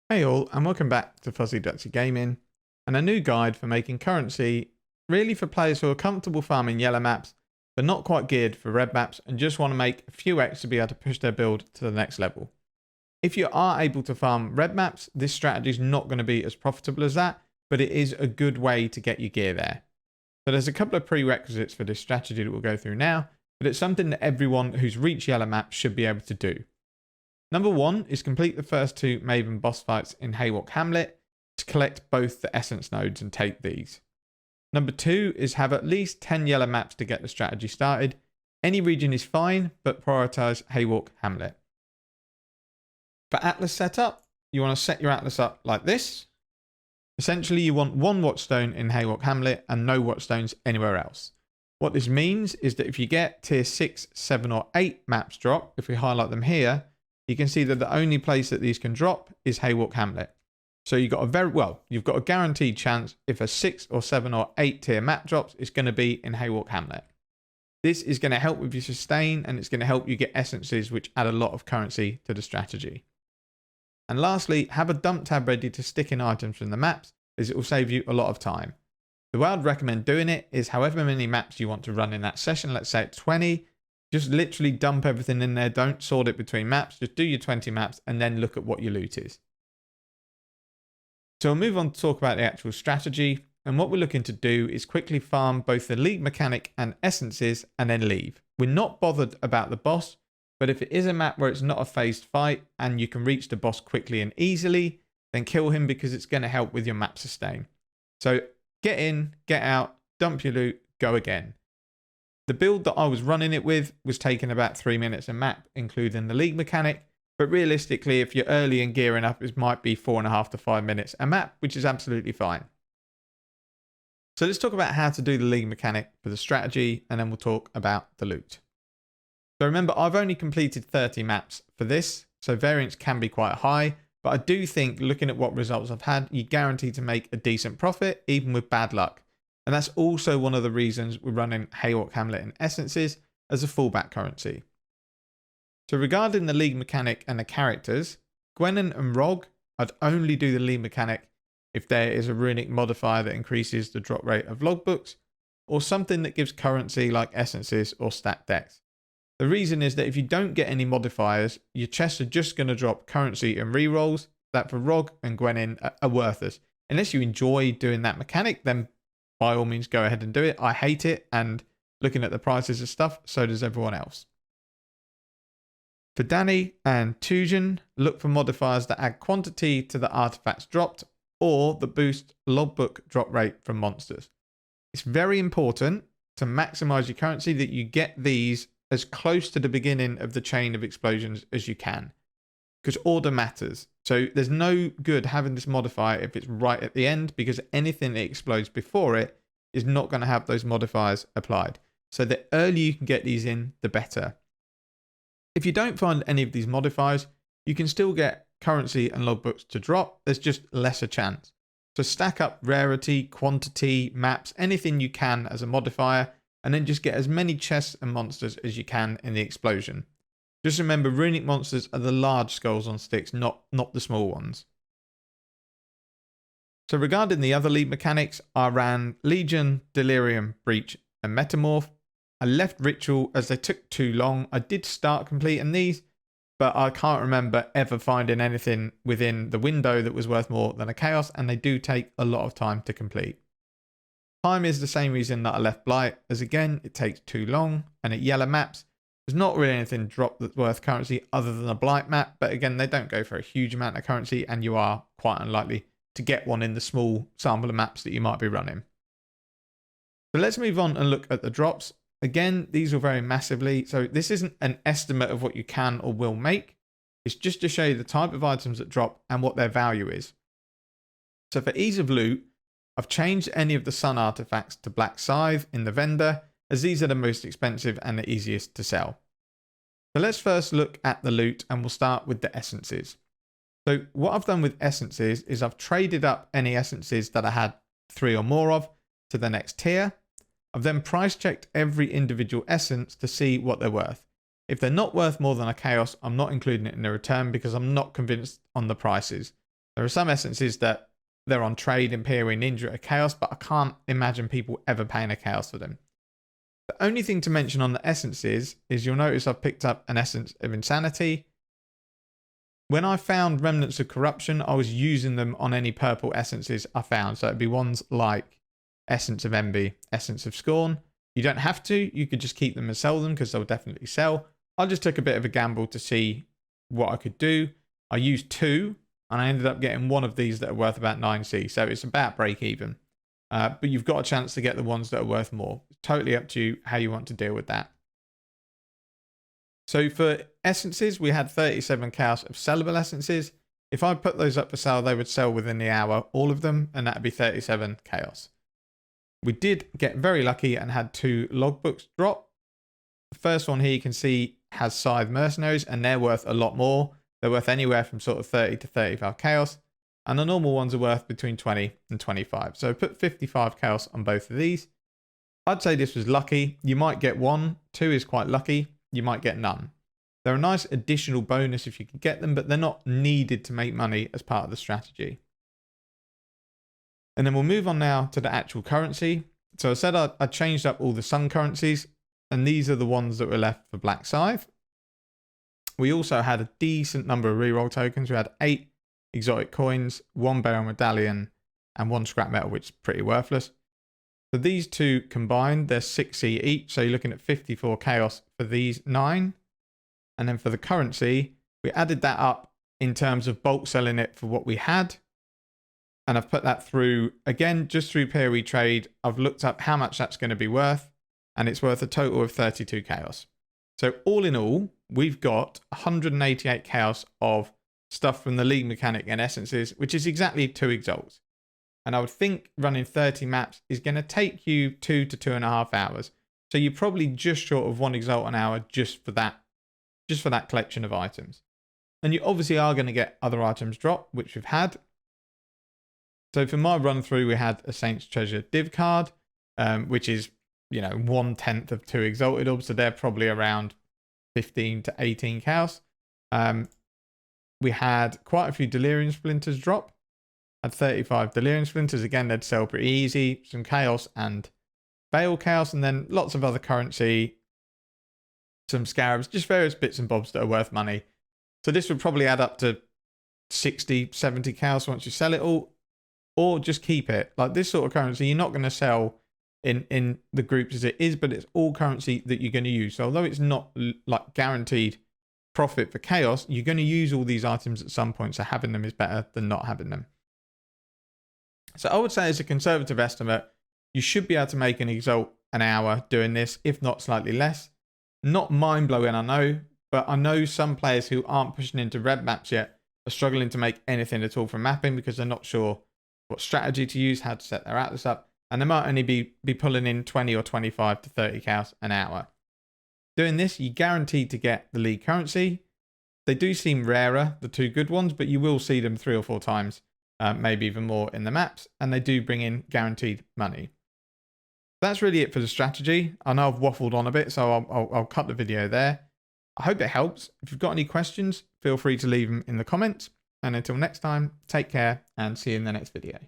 Hey all, and welcome back to Fuzzy Ducksy Gaming, and a new guide for making currency really for players who are comfortable farming yellow maps, but not quite geared for red maps and just want to make a few X to be able to push their build to the next level. If you are able to farm red maps, this strategy is not going to be as profitable as that, but it is a good way to get your gear there. So there's a couple of prerequisites for this strategy that we'll go through now, but it's something that everyone who's reached yellow maps should be able to do. Number one is complete the first two Maven boss fights in Haywalk Hamlet to collect both the essence nodes and take these. Number two is have at least 10 yellow maps to get the strategy started. Any region is fine, but prioritize Haywalk Hamlet. For Atlas setup, you want to set your Atlas up like this. Essentially, you want one watchstone in Haywalk Hamlet and no watchstones anywhere else. What this means is that if you get tier 6, 7 or 8 maps drop, if we highlight them here, you can see that the only place that these can drop is Haywalk Hamlet. So you've got a guaranteed chance if a 6 or 7 or 8 tier map drops, it's going to be in Haywalk Hamlet. This is going to help with your sustain, and it's going to help you get essences, which add a lot of currency to the strategy. And lastly, have a dump tab ready to stick in items from the maps, as it will save you a lot of time. The way I'd recommend doing it is however many maps you want to run in that session, let's say it's 20, just literally dump everything in there. Don't sort it between maps. Just do your 20 maps and then look at what your loot is. So we'll move on to talk about the actual strategy. And what we're looking to do is quickly farm both the league mechanic and essences and then leave. We're not bothered about the boss, but if it is a map where it's not a phased fight and you can reach the boss quickly and easily, then kill him because it's going to help with your map sustain. So get in, get out, dump your loot, go again. The build that I was running it with was taking about 3 minutes a map, including the league mechanic. But realistically, if you're early and gearing up, it might be 4.5 to 5 minutes a map, which is absolutely fine. So let's talk about how to do the league mechanic for the strategy, and then we'll talk about the loot. So remember, I've only completed 30 maps for this, so variance can be quite high. But I do think looking at what results I've had, you're guaranteed to make a decent profit, even with bad luck. And that's also one of the reasons we're running Haywalk Hamlet and Essences as a fallback currency. So regarding the league mechanic and the characters, Gwennen and Rog, I'd only do the league mechanic if there is a runic modifier that increases the drop rate of logbooks, or something that gives currency like Essences or stat decks. The reason is that if you don't get any modifiers, your chests are just going to drop currency and rerolls that for Rog and Gwennen are worthless. Unless you enjoy doing that mechanic, then by all means, go ahead and do it. I hate it, and looking at the prices of stuff, so does everyone else. For Danny and Tujen, look for modifiers that add quantity to the artifacts dropped or that boost logbook drop rate from monsters. It's very important to maximize your currency that you get these as close to the beginning of the chain of explosions as you can, because order matters. So there's no good having this modifier if it's right at the end, because anything that explodes before it is not going to have those modifiers applied. So the earlier you can get these in, the better. If you don't find any of these modifiers, you can still get currency and logbooks to drop. There's just lesser chance. So stack up rarity, quantity, maps, anything you can as a modifier, and then just get as many chests and monsters as you can in the explosion. Just remember, runic monsters are the large skulls on sticks, not the small ones. So regarding the other league mechanics, I ran Legion, Delirium, Breach, and Metamorph. I left Ritual as they took too long. I did start completing these, but I can't remember ever finding anything within the window that was worth more than a Chaos, and they do take a lot of time to complete. Time is the same reason that I left Blight, as again, it takes too long, and at yellow maps, there's not really anything dropped that's worth currency other than a Blight map, but again, they don't go for a huge amount of currency, and you are quite unlikely to get one in the small sample of maps that you might be running. So let's move on and look at the drops. Again, these will vary massively, so this isn't an estimate of what you can or will make. It's just to show you the type of items that drop and what their value is. So for ease of loot, I've changed any of the sun artifacts to Black Scythe in the vendor, as these are the most expensive and the easiest to sell. So let's first look at the loot, and we'll start with the essences. So what I've done with essences is I've traded up any essences that I had 3 or more of to the next tier. I've then price checked every individual essence to see what they're worth. If they're not worth more than a Chaos, I'm not including it in the return because I'm not convinced on the prices. There are some essences that they're on trade, Imperial, Ninja, or Chaos, but I can't imagine people ever paying a Chaos for them. The only thing to mention on the essences is you'll notice I've picked up an Essence of Insanity. When I found Remnants of Corruption, I was using them on any purple essences I found. So it'd be ones like Essence of Envy, Essence of Scorn. You don't have to. You could just keep them and sell them because they'll definitely sell. I just took a bit of a gamble to see what I could do. I used 2 and I ended up getting one of these that are worth about 9C. So it's about break even. But you've got a chance to get the ones that are worth more. It's totally up to you how you want to deal with that. So for essences, we had 37 chaos of sellable essences. If I put those up for sale, they would sell within the hour, all of them, and that'd be 37 chaos. We did get very lucky and had 2 logbooks drop. The first one here you can see has Scythe Mercenaries, and they're worth a lot more. They're worth anywhere from sort of 30 to 35 chaos. And the normal ones are worth between 20 and 25. So put 55 chaos on both of these. I'd say this was lucky. You might get 1, 2 is quite lucky. You might get none. They're a nice additional bonus if you can get them, but they're not needed to make money as part of the strategy. And then we'll move on now to the actual currency. So I said I changed up all the sun currencies, and these are the ones that were left for Black Scythe. We also had a decent number of reroll tokens. We had 8 exotic coins, 1 barrel medallion, and 1 scrap metal, which is pretty worthless. So these 2 combined, they're 6C each. So you're looking at 54 chaos for these 9. And then for the currency, we added that up in terms of bulk selling it for what we had. And I've put that through, again, just through PoE trade. I've looked up how much that's going to be worth, and it's worth a total of 32 chaos. So all in all, we've got 188 chaos of stuff from the League mechanic and essences, which is exactly 2 exalts. And I would think running 30 maps is going to take you 2 to 2.5 hours. So you're probably just short of 1 exalt an hour just for that collection of items. And you obviously are going to get other items drop, which we've had. So for my run through, we had a Saint's Treasure div card, which is, 1/10 of 2 exalted orbs. So they're probably around 15 to 18 chaos. We had quite a few Delirium Splinters drop. Had 35 Delirium Splinters. Again, they'd sell pretty easy. Some chaos and Veil chaos, and then lots of other currency. Some scarabs, just various bits and bobs that are worth money. So this would probably add up to 60, 70 chaos once you sell it all. Or just keep it. Like this sort of currency, you're not going to sell in the groups as it is, but it's all currency that you're going to use. So although it's not like guaranteed profit for chaos, you're going to use all these items at some point. So having them is better than not having them. So I would say as a conservative estimate, you should be able to make an exalt an hour doing this, if not slightly less. Not mind-blowing, I know, but I know some players who aren't pushing into red maps yet are struggling to make anything at all from mapping because they're not sure what strategy to use, how to set their atlas up, and they might only be pulling in 20 or 25 to 30 chaos an hour. Doing this, you're guaranteed to get the league currency. They do seem rarer, the 2 good ones, but you will see them 3 or 4 times, maybe even more in the maps, and they do bring in guaranteed money. That's really it for the strategy. I know I've waffled on a bit, so I'll cut the video there. I hope it helps. If you've got any questions, feel free to leave them in the comments. And until next time, take care and see you in the next video.